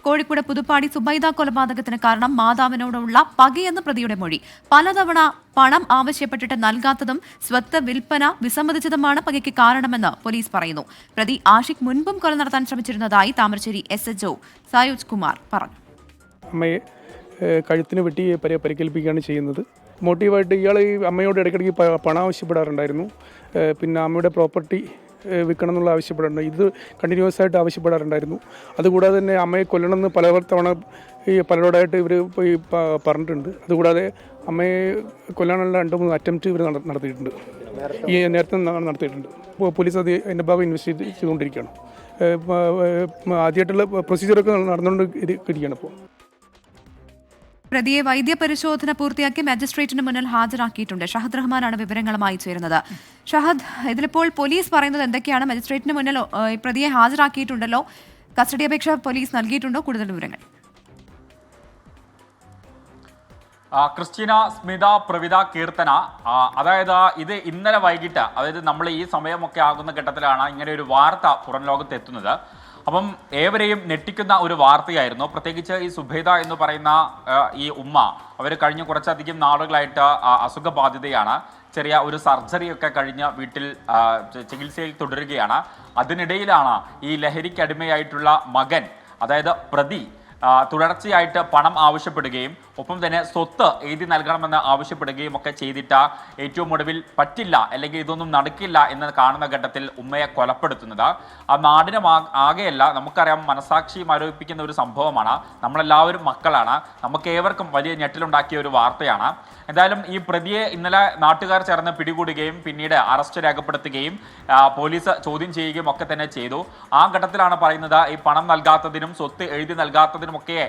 കോഴിക്കോട് പുതുപ്പാടി സുബൈദ കൊലപാതകത്തിന് കാരണം മാതാവിനോടുള്ള പകയെന്ന് പ്രതിയുടെ മൊഴി. പലതവണ പണം ആവശ്യപ്പെട്ടിട്ട് നൽകാത്തതും സ്വത്ത് വിൽപ്പന വിസമ്മതിച്ചതുമാണ് പകയ്ക്ക് കാരണമെന്ന് പോലീസ് പറയുന്നു. പ്രതി ആഷിഖ് മുൻപും കൊല നടത്താൻ ശ്രമിച്ചിരുന്നതായി താമരശ്ശേരി SHO സായൂജ് കുമാർ പറഞ്ഞു. അമ്മയെ കഴുത്തിന് വെട്ടി പരിക്കേൽപ്പിക്കുകയാണ് ചെയ്യുന്നത്. മോട്ടീവായിട്ട് ഇയാൾ ഈ അമ്മയോട് ഇടയ്ക്കിടയ്ക്ക് പണം ആവശ്യപ്പെടാറുണ്ടായിരുന്നു. പിന്നെ അമ്മയുടെ പ്രോപ്പർട്ടി വിൽക്കണം എന്നുള്ള ആവശ്യപ്പെടാറുണ്ട്. ഇത് കണ്ടിന്യൂസ് ആയിട്ട് ആവശ്യപ്പെടാറുണ്ടായിരുന്നു. അതുകൂടാതെ തന്നെ അമ്മയെ കൊല്ലണമെന്ന് പലതവണ പലരോടായിട്ട് ഇവർ പോയി പറഞ്ഞിട്ടുണ്ട്. അതുകൂടാതെ അമ്മയെ കൊല്ലാനുള്ള 2-3 അറ്റംപ്റ്റ് ഇവർ നടത്തിയിട്ടുണ്ട്. ഈ നേരത്തെ നടത്തിയിട്ടുണ്ട്. പോലീസ് അത് അതിൻ്റെ ഭാഗം ഇൻവെസ്റ്റിഗേറ്റ് ചെയ്തുകൊണ്ടിരിക്കുകയാണ്. ആദ്യമായിട്ടുള്ള പ്രൊസീജിയറൊക്കെ നടന്നുകൊണ്ടിരിക്കുകയാണ് ഇപ്പോൾ. പ്രതിയെ വൈദ്യപരിശോധന പൂർത്തിയാക്കി മജിസ്ട്രേറ്റിന് മുന്നിൽ ഹാജരാക്കിയിട്ടുണ്ട്. ഷഹദ് റഹ്മാനാണ് വിവരങ്ങളുമായി ചേരുന്നത്. ഷഹദ്, ഇതിലിപ്പോൾ പോലീസ് പറയുന്നത് എന്തൊക്കെയാണ്? മജിസ്ട്രേറ്റിന് മുന്നിൽ പ്രതിയെ ഹാജരാക്കിയിട്ടുണ്ടല്ലോ, കസ്റ്റഡി അപേക്ഷ പോലീസ് നൽകിയിട്ടുണ്ടോ? കൂടുതൽ വിവരങ്ങൾ. ക്രിസ്റ്റീന, സ്മിത, പ്രവിത, കീർത്തന, അതായത് ഇത് ഇന്നലെ വൈകിട്ട്, അതായത് നമ്മൾ ഈ സമയമൊക്കെ ആകുന്ന ഘട്ടത്തിലാണ് ഇങ്ങനെ ഒരു വാർത്ത പുറം ലോകത്ത് എത്തുന്നത്. അപ്പം ഏവരെയും ഞെട്ടിക്കുന്ന ഒരു വാർത്തയായിരുന്നു. പ്രത്യേകിച്ച് ഈ സുബൈദ എന്ന് പറയുന്ന ഈ ഉമ്മ, അവർ കഴിഞ്ഞ കുറച്ചധികം നാളുകളായിട്ട് അസുഖബാധിതയാണ്. ചെറിയ ഒരു സർജറിയൊക്കെ കഴിഞ്ഞ് വീട്ടിൽ ചികിത്സയിൽ തുടരുകയാണ്. അതിനിടയിലാണ് ഈ ലഹരിക്കടിമയായിട്ടുള്ള മകൻ, അതായത് പ്രതി, തുടർച്ചയായിട്ട് പണം ആവശ്യപ്പെടുകയും ഒപ്പം തന്നെ സ്വത്ത് എഴുതി നൽകണമെന്ന് ആവശ്യപ്പെടുകയും ഒക്കെ ചെയ്തിട്ട് ഏറ്റവും ഒടുവിൽ പറ്റില്ല, അല്ലെങ്കിൽ ഇതൊന്നും നടക്കില്ല എന്ന് കാണുന്ന ഘട്ടത്തിൽ ഉമ്മയെ കൊലപ്പെടുത്തുന്നത് ആ നാടിനെ ആകെയല്ല, നമുക്കറിയാം, മനസാക്ഷി മരവിപ്പിക്കുന്ന ഒരു സംഭവമാണ്. നമ്മളെല്ലാവരും മക്കളാണ്. നമുക്ക് ഏവർക്കും വലിയ ഞെട്ടിലുണ്ടാക്കിയ ഒരു വാർത്തയാണ്. എന്തായാലും ഈ പ്രതിയെ ഇന്നലെ നാട്ടുകാർ ചേർന്ന് പിടികൂടുകയും പിന്നീട് അറസ്റ്റ് രേഖപ്പെടുത്തുകയും പോലീസ് ചോദ്യം ചെയ്യുകയും ഒക്കെ തന്നെ ചെയ്തു. ആ ഘട്ടത്തിലാണ് പറയുന്നത് ഈ പണം നൽകാത്തതിനും സ്വത്ത് എഴുതി നൽകാത്തതിനുമൊക്കെ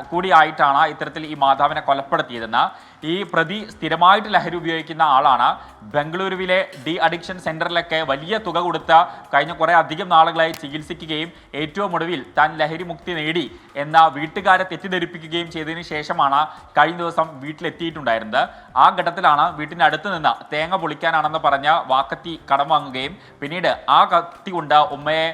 കൂടിയായിട്ടാണ് ഇത്തരത്തിൽ ഈ മാതാവിനെ കൊലപ്പെടുത്തിയതെന്ന്. ഈ പ്രതി സ്ഥിരമായിട്ട് ലഹരി ഉപയോഗിക്കുന്ന ആളാണ്. ബംഗളൂരുവിലെ ഡി അഡിക്ഷൻ സെന്ററിലൊക്കെ വലിയ തുക കൊടുത്ത് കഴിഞ്ഞ കുറേ അധികം നാളുകളായി ചികിത്സിക്കുകയും ഏറ്റവും ഒടുവിൽ താൻ ലഹരി മുക്തി നേടി എന്ന വീട്ടുകാരെ തെറ്റിദ്ധരിപ്പിക്കുകയും ചെയ്തതിനു ശേഷമാണ് കഴിഞ്ഞ ദിവസം വീട്ടിലെത്തിയിട്ടുണ്ടായിരുന്നത്. ആ ഘട്ടത്തിലാണ് വീട്ടിൻ്റെ അടുത്ത് നിന്ന് തേങ്ങ പൊളിക്കാനാണെന്ന് പറഞ്ഞ് വാക്കത്തി കടം വാങ്ങുകയും പിന്നീട് ആ കത്തി കൊണ്ട് ഉമ്മയെ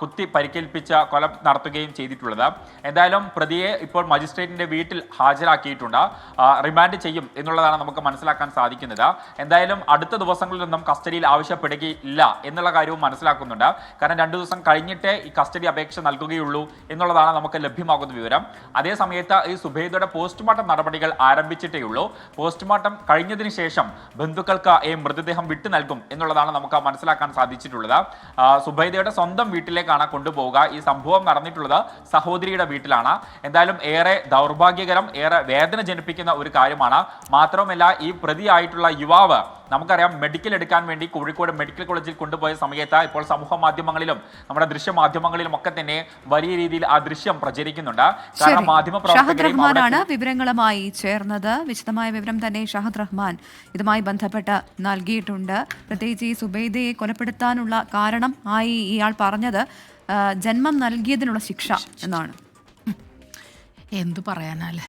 കുത്തി പരിക്കേൽപ്പിച്ച് കൊല നടത്തുകയും ചെയ്തിട്ടുള്ളത്. എന്തായാലും പ്രതിയെ ഇപ്പോൾ മജിസ്ട്രേറ്റിന്റെ വീട്ടിൽ ഹാജരാക്കിയിട്ടുണ്ട്. റിമാൻഡ് ചെയ്യും എന്നുള്ളതാണ് നമുക്ക് മനസ്സിലാക്കാൻ സാധിക്കുന്നത്. എന്തായാലും അടുത്ത ദിവസങ്ങളിലൊന്നും കസ്റ്റഡിയിൽ ആവശ്യപ്പെടുകയില്ല എന്നുള്ള കാര്യവും മനസ്സിലാക്കുന്നുണ്ട്. കാരണം 2 ദിവസം കഴിഞ്ഞിട്ടേ ഈ കസ്റ്റഡി അപേക്ഷ നൽകുകയുള്ളൂ എന്നുള്ളതാണ് നമുക്ക് ലഭ്യമാകുന്ന വിവരം. അതേ സമയത്ത് ഈ സുബൈദയുടെ പോസ്റ്റ്മോർട്ടം നടപടികൾ ആരംഭിച്ചിട്ടേ ഉള്ളൂ. പോസ്റ്റ്മോർട്ടം കഴിഞ്ഞതിന് ശേഷം ബന്ധുക്കൾക്ക് ഈ മൃതദേഹം വിട്ടു നൽകും എന്നുള്ളതാണ് നമുക്ക് മനസ്സിലാക്കാൻ സാധിച്ചിട്ടുള്ളത്. സുബൈദയുടെ സ്വന്തം വീട്ടിലേക്കാണ് കൊണ്ടുപോവുക. ഈ സംഭവം നടന്നിട്ടുള്ളത് സഹോദരിയുടെ വീട്ടിലാണ്. എന്തായാലും ഏറെ ദൗർഭാഗ്യകരം, ഏറെ വേദന ജനിപ്പിക്കുന്ന ഒരു കാര്യമാണ്. മാത്രവുമല്ല, ഈ പ്രതിയായിട്ടുള്ള യുവാവ് നമുക്കറിയാം, മെഡിക്കൽ എടുക്കാൻ വേണ്ടി കോഴിക്കോട് മെഡിക്കൽ കോളേജിൽ കൊണ്ടുപോയ സമയത്ത് ഇപ്പോൾ സമൂഹ മാധ്യമങ്ങളിലും നമ്മുടെ ദൃശ്യമാധ്യമങ്ങളിലും ഒക്കെ തന്നെ വലിയ രീതിയിൽ ആ ദൃശ്യം പ്രചരിക്കുന്നുണ്ട്. കാരണം ഷഹദ് റഹ്മാനാണ് വിവരങ്ങളുമായി ചേർന്നത്. വിശദമായ വിവരം തന്നെ ഷഹദ് റഹ്മാൻ ഇതുമായി ബന്ധപ്പെട്ട് നൽകിയിട്ടുണ്ട്. പ്രത്യേകിച്ച് ഈ സുബൈദയെ കൊലപ്പെടുത്താനുള്ള കാരണം ആയി ഇയാൾ പറഞ്ഞത് ജന്മം നൽകിയതിനുള്ള ശിക്ഷ എന്നാണ്. എന്തു പറയാനല്ലേ.